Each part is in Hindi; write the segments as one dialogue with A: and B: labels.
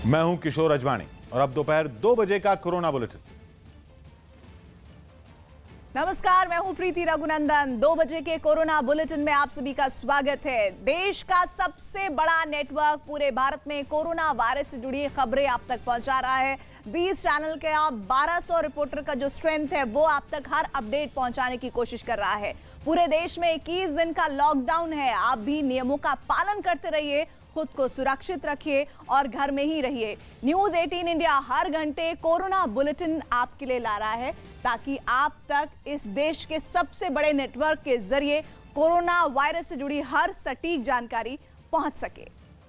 A: मैं हूं किशोर अजवाणी और अब दोपहर 2 बजे का कोरोना बुलेटिन।
B: नमस्कार, मैं हूं प्रीति रघुनंदन। 2 बजे के कोरोना बुलेटिन में आप सभी का स्वागत है। देश का सबसे बड़ा नेटवर्क पूरे भारत में कोरोना वायरस से जुड़ी खबरें आप तक पहुंचा रहा है। 20 चैनल के 1200 रिपोर्टर का जो स्ट्रेंथ है वो आप तक हर अपडेट पहुंचाने की कोशिश कर रहा है। पूरे देश में 21 दिन का लॉकडाउन है। आप भी नियमों का पालन करते रहिए, खुद को सुरक्षित रखिए और घर में ही रहिए। न्यूज़ 18 इंडिया हर घंटे कोरोना बुलेटिन आपके लिए ला रहा है ताकि आप तक इस देश के सबसे बड़े नेटवर्क के जरिए कोरोना वायरस से जुड़ी हर सटीक जानकारी पहुंच सके।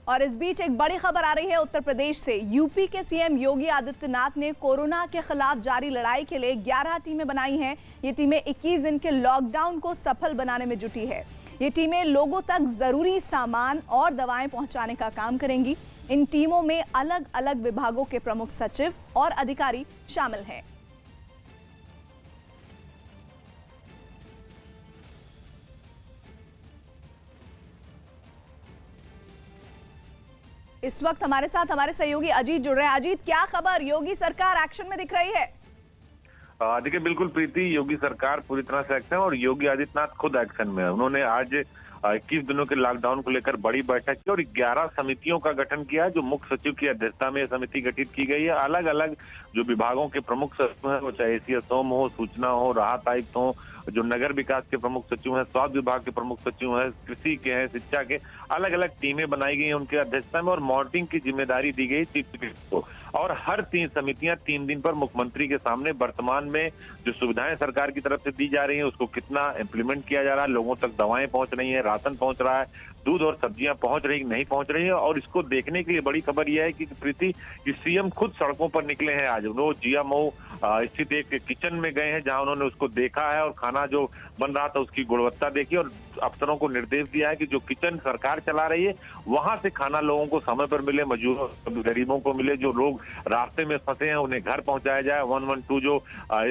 B: और इस बीच एक बड़ी खबर आ रही है उत्तर प्रदेश से। यूपी के सीएम योगी आदित्यनाथ ने कोरोना के खिलाफ जारी लड़ाई के लिए 11 टीमें बनाई हैं। ये टीमें 21 दिन के लॉकडाउन को सफल बनाने में जुटी है। ये टीमें लोगों तक जरूरी सामान और दवाएं पहुंचाने का काम करेंगी। इन टीमों में अलग अलग विभागों के प्रमुख सचिव और अधिकारी शामिल हैं। इस वक्त हमारे साथ हमारे सहयोगी अजीत जुड़ रहे हैं। अजीत, क्या खबर? योगी सरकार एक्शन में दिख रही है?
C: देखिए, बिल्कुल प्रीति, योगी सरकार पूरी तरह से एक्शन है और योगी आदित्यनाथ खुद एक्शन में है। उन्होंने आज 21 दिनों के लॉकडाउन को लेकर बड़ी बैठक की और 11 समितियों का गठन किया है। जो मुख्य सचिव की अध्यक्षता में यह समिति गठित की गई है। अलग अलग जो विभागों के प्रमुख सचिव हैं, वो चाहे एसीएसओम हो, सूचना हो, राहत आयुक्त हो, जो नगर विकास के प्रमुख सचिव हैं, स्वास्थ्य विभाग के प्रमुख सचिव हैं, कृषि के हैं, शिक्षा के, अलग अलग टीमें बनाई गई हैं उनके अध्यक्षता में और मॉनिटरिंग की जिम्मेदारी दी गई चीफ सेक्रेटरी को। और हर 3 समितियां 3 दिन पर मुख्यमंत्री के सामने वर्तमान में जो सुविधाएं सरकार की तरफ से दी जा रही हैं उसको कितना इम्प्लीमेंट किया जा रहा है, लोगों तक दवाएं पहुंच रही हैं, राशन पहुंच रहा है, दूध और सब्जियां पहुंच रही नहीं पहुंच रही है। और इसको देखने के लिए बड़ी खबर यह है कि प्रीति, कि सीएम खुद सड़कों पर निकले हैं। आज वो जीएमओ स्थित एक किचन में गए हैं जहां उन्होंने उसको देखा है और खाना जो बन रहा था उसकी गुणवत्ता देखी और अफसरों को निर्देश दिया है कि जो किचन सरकार चला रही है वहां से खाना लोगों को समय पर मिले, मजदूरों गरीबों को मिले, जो लोग रास्ते में फंसे हैं उन्हें घर पहुंचाया जाए। 112 जो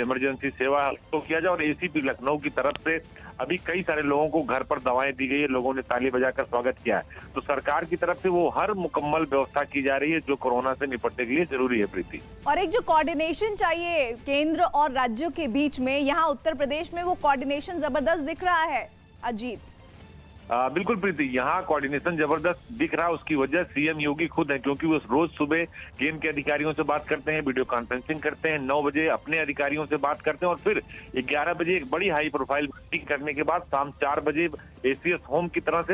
C: इमरजेंसी सेवा है उसको किया जाए। और एसीपी लखनऊ की तरफ से अभी कई सारे लोगों को घर पर दवाएं दी गई है, लोगों ने ताली बजाकर स्वागत किया है। तो सरकार की तरफ से वो हर मुकम्मल व्यवस्था की जा रही है जो कोरोना से निपटने के लिए जरूरी है प्रीति।
B: और एक जो कोऑर्डिनेशन चाहिए केंद्र और राज्यों के बीच में, यहाँ उत्तर प्रदेश में वो कोऑर्डिनेशन जबरदस्त दिख रहा है। अजीत,
C: बिल्कुल प्रीति, यहाँ कोऑर्डिनेशन जबरदस्त दिख रहा है। उसकी वजह सीएम योगी खुद है, क्योंकि वो रोज सुबह केंद्र के अधिकारियों से बात करते हैं, वीडियो कॉन्फ्रेंसिंग करते हैं, 9 बजे अपने अधिकारियों से बात करते हैं और फिर 11 बजे एक बड़ी हाई प्रोफाइल मीटिंग करने के बाद शाम 4 बजे एसीएस होम की तरफ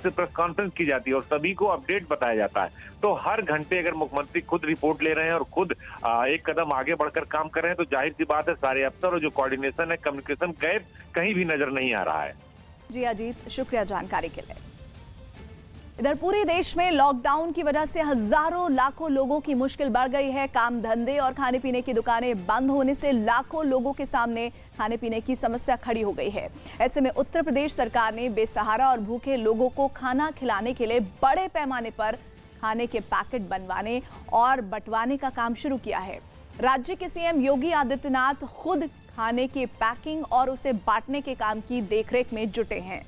C: से प्रेस कॉन्फ्रेंस की जाती है और सभी को अपडेट बताया जाता है। तो हर घंटे अगर मुख्यमंत्री खुद रिपोर्ट ले रहे हैं और खुद एक कदम आगे बढ़कर काम कर रहे हैं तो जाहिर सी बात है सारे अफसर और जो कोऑर्डिनेशन है, कम्युनिकेशन गैप कहीं भी नजर नहीं आ रहा है।
B: जी अजीत, शुक्रिया जानकारी के लिए। इधर पूरे देश में लॉकडाउन की वजह से हजारों लाखों लोगों की मुश्किल बढ़ गई है। काम धंधे और खाने पीने की दुकानें बंद होने से लाखों लोगों के सामने खाने पीने की समस्या खड़ी हो गई है। ऐसे में उत्तर प्रदेश सरकार ने बेसहारा और भूखे लोगों को खाना खिलाने के लिए बड़े पैमाने पर खाने के पैकेट बनवाने और बंटवाने का काम शुरू किया है। राज्य के सीएम योगी आदित्यनाथ खुद खाने की पैकिंग और उसे बांटने के काम की देखरेख में जुटे हैं।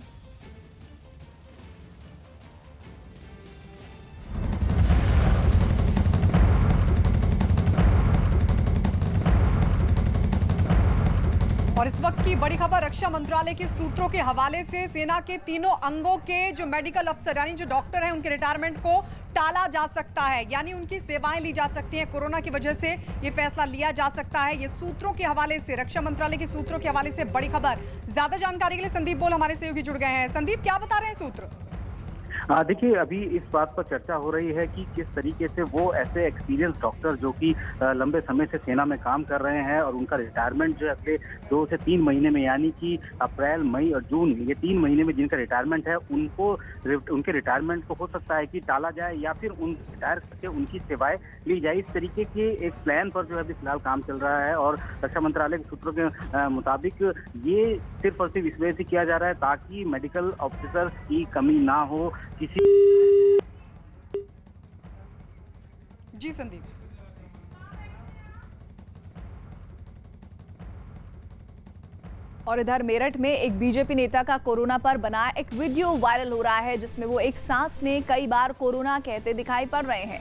D: और इस वक्त की बड़ी खबर रक्षा मंत्रालय के सूत्रों के हवाले से। सेना के तीनों अंगों के जो मेडिकल अफसर यानी जो डॉक्टर हैं उनके रिटायरमेंट को टाला जा सकता है, यानी उनकी सेवाएं ली जा सकती हैं। कोरोना की वजह से ये फैसला लिया जा सकता है। ये सूत्रों के हवाले से, रक्षा मंत्रालय के सूत्रों के हवाले से बड़ी खबर। ज्यादा जानकारी के लिए संदीप बोल हमारे सहयोगी जुड़ गए हैं। संदीप, क्या बता रहे हैं सूत्र?
E: देखिए, अभी इस बात पर चर्चा हो रही है कि किस तरीके से वो ऐसे एक्सपीरियंस डॉक्टर जो कि लंबे समय से सेना में काम कर रहे हैं और उनका रिटायरमेंट जो है अगले 2 से 3 महीने में, यानी कि अप्रैल, मई और जून, ये 3 महीने में जिनका रिटायरमेंट है उनके रिटायरमेंट को हो सकता है कि टाला जाए या फिर उन रिटायर करके उनकी सेवाएं ली जाए। इस तरीके के एक प्लान पर जो है अभी फिलहाल काम चल रहा है और रक्षा मंत्रालय के सूत्रों के मुताबिक ये सिर्फ और सिर्फ इसलिए से किया जा रहा है ताकि मेडिकल ऑफिसर की कमी ना हो। किसी
D: जी संदीप,
B: और इधर मेरठ में एक बीजेपी नेता का कोरोना पर बना एक वीडियो वायरल हो रहा है जिसमें वो एक सांस में कई बार कोरोना कहते दिखाई पड़ रहे हैं।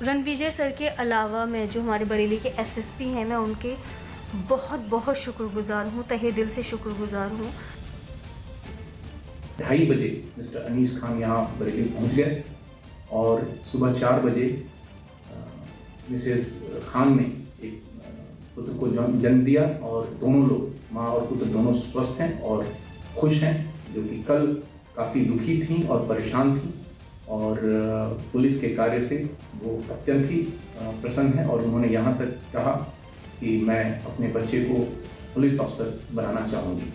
F: रणविजय सर के अलावा मैं जो हमारे बरेली के एसएसपी हैं, मैं उनके बहुत बहुत शुक्रगुजार हूँ, तहे दिल से शुक्रगुजार हूँ।
G: 2:30 बजे मिस्टर अनीस खान यहाँ बरेली पहुँच गए और सुबह 4 बजे मिसेस खान ने एक पुत्र को जन्म दिया और दोनों लोग, माँ और पुत्र दोनों स्वस्थ हैं और खुश हैं, जो कि कल काफ़ी दुखी थीं और परेशान थीं, और पुलिस के कार्य से वो अत्यंत ही प्रसन्न हैं और उन्होंने यहाँ तक कहा कि मैं अपने बच्चे को पुलिस अफसर बनाना चाहूँगी।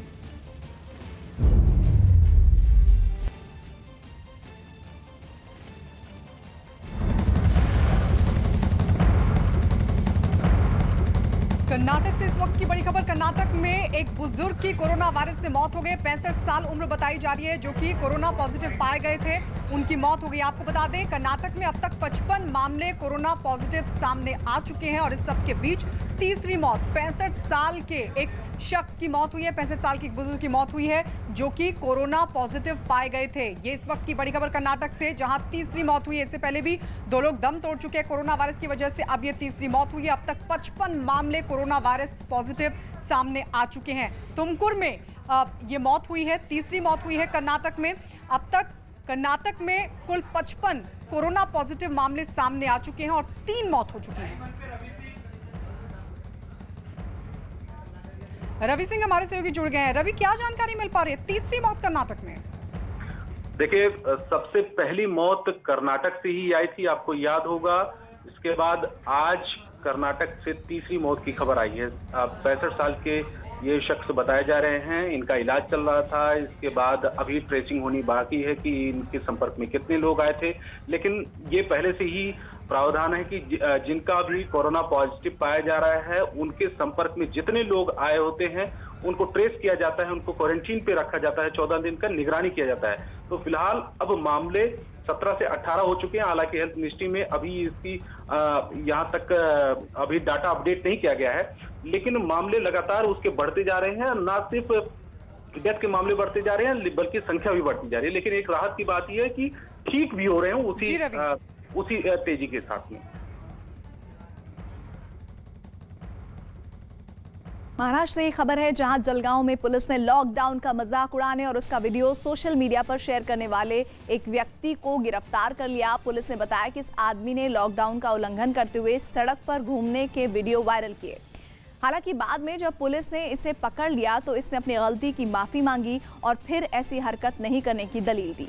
D: कर्नाटक से इस वक्त की बड़ी खबर। कर्नाटक में एक बुजुर्ग की कोरोना वायरस से मौत हो गई। 65 साल उम्र बताई जा रही है, जो कि कोरोना पॉजिटिव पाए गए थे, उनकी मौत हो गई। आपको बता दें, कर्नाटक में अब तक 55 मामले कोरोना पॉजिटिव सामने आ चुके हैं और इस सब के बीच तीसरी मौत 65 साल के एक शख्स की मौत हुई है। 65 साल की एक बुजुर्ग की मौत हुई है, जो कि कोरोना पॉजिटिव पाए गए थे। ये इस वक्त की बड़ी खबर कर्नाटक से, जहां तीसरी मौत हुई है। इससे पहले भी 2 लोग दम तोड़ चुके हैं कोरोना वायरस की वजह से, अब ये तीसरी मौत हुई है। अब तक 55 मामले कोरोना वायरस पॉजिटिव सामने आ चुके हैं। तुमकुर में ये मौत हुई है, तीसरी मौत हुई है कर्नाटक में। अब तक कर्नाटक में कुल 55 कोरोना पॉजिटिव मामले सामने आ चुके हैं और 3 मौत हो चुकी है। रवि सिंह हमारे सहयोगी जुड़ गए हैं। रवि, क्या जानकारी मिल पा रही है तीसरी मौत कर्नाटक में?
H: देखिए, सबसे पहली मौत कर्नाटक से ही आई थी, आपको याद होगा। इसके बाद आज कर्नाटक से तीसरी मौत की खबर आई है। 65 साल के ये शख्स बताए जा रहे हैं, इनका इलाज चल रहा था। इसके बाद अभी ट्रेसिंग होनी बाकी है कि इनके संपर्क में कितने लोग आए थे, लेकिन ये पहले से ही प्रावधान है कि जिनका भी कोरोना पॉजिटिव पाया जा रहा है, उनके संपर्क में जितने लोग आए होते हैं उनको ट्रेस किया जाता है, उनको क्वारंटीन पे रखा जाता है, 14 दिन का निगरानी किया जाता है। तो फिलहाल अब मामले 17 से 18 हो चुके हैं। हालांकि हेल्थ मिनिस्ट्री में अभी इसकी यहाँ तक अभी डाटा अपडेट नहीं किया गया है, लेकिन मामले लगातार उसके बढ़ते जा रहे हैं। ना सिर्फ डेथ के मामले बढ़ते जा रहे हैं, बल्कि संख्या भी बढ़ती जा रही है। लेकिन एक राहत की बात यह है कि ठीक भी हो रहे हैं उसी तेजी के साथ में।
B: महाराष्ट्र से एक खबर है, जहां जलगांव में पुलिस ने लॉकडाउन का मजाक उड़ाने और उसका वीडियो सोशल मीडिया पर शेयर करने वाले एक व्यक्ति को गिरफ्तार कर लिया। पुलिस ने बताया कि इस आदमी ने लॉकडाउन का उल्लंघन करते हुए सड़क पर घूमने के वीडियो वायरल किए। हालांकि बाद में जब पुलिस ने इसे पकड़ लिया तो इसने अपनी गलती की माफी मांगी और फिर ऐसी हरकत नहीं करने की दलील दी।